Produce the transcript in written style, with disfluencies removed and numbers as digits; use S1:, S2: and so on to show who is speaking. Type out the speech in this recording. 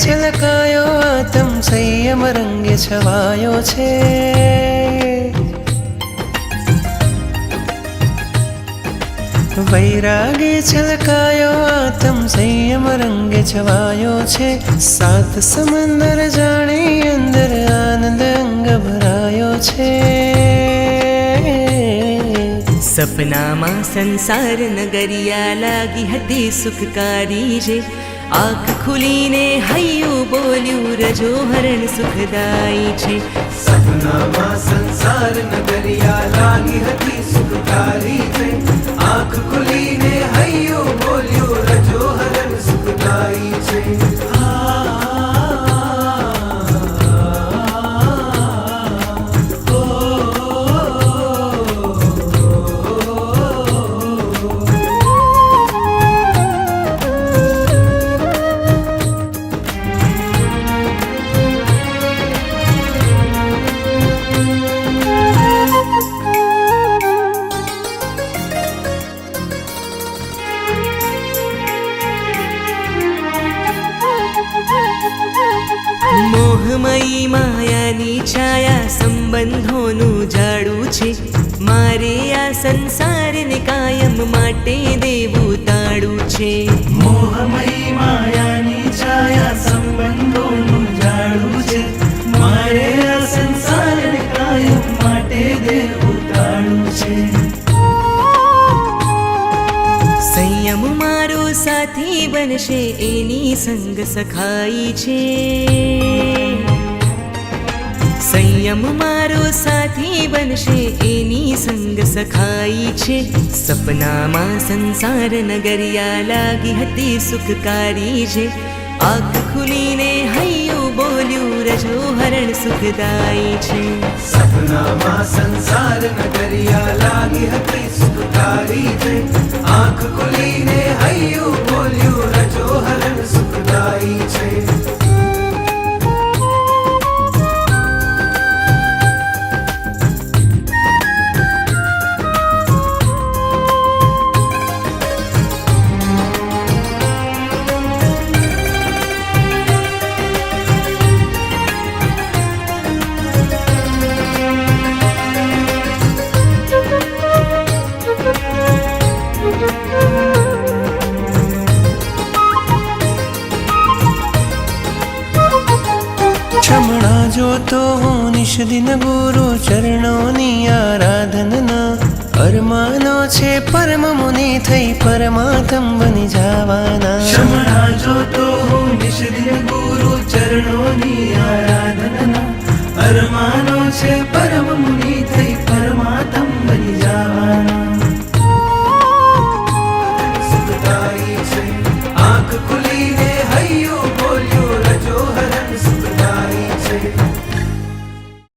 S1: છલકાયો આતમ સંયમ રંગે છવાયો છે. વૈરાગે છલકાયો આતમ સંયમ રંગે છવાયો છે. સાત સમંદર જાણી અંદર આનંદ અંગ ભરાયો છે.
S2: સપનામાં સંસાર નગરિયા લાગી હતી સુખકારી છે. આંખ ખુલીને હૈયું બોલ્યું રજો હરણ સુખદાયી છે.
S1: સપનામાં સંસાર નગરિયા લાગી હતી સુખકારી છે. આંખ ખુલીને હૈયું બોલ્યું રજો હરણ સુખદાયી છે.
S2: મોહમયી માયાની છાયા સંબંધોનું જાડું છે. મારે આ સંસારને કાયમ માટે દેવું તાળું છે.
S1: મોહમયી માયાની છાયા સંબંધોનું જાડું છે. મારે આ સંસારને કાયમ માટે દેવું તાળું છે.
S2: સંયમ મારો સાથી બનશે એની સંગ સખાઈ છે. સંયમ મારો સાથી બનશે એની સંગ સખાઈ છે. સપનામાં સંસાર નગરિયા લાગી હતી સુખકારી છે. આંખ ખુલીને હૈયું બોલ્યું રજો હરણ સુખદાયી છે.
S1: સપનામાં સંસાર નગરિયા લાગી હતી સુખકારી છે. આંખ ખુલીને હૈયું બોલ્યું રજો હરણ સુખદાયી છે. क्षमणा जोतो हूँ निश दिन गुरु चरणोनी आराधनना. अरमानो छे परम मुनि थई परमात्म बनी जावाना. क्षमणा जोतो हूँ निश दिन गुरु चरणोनी आराधनना. अरमानो छे परम मुनि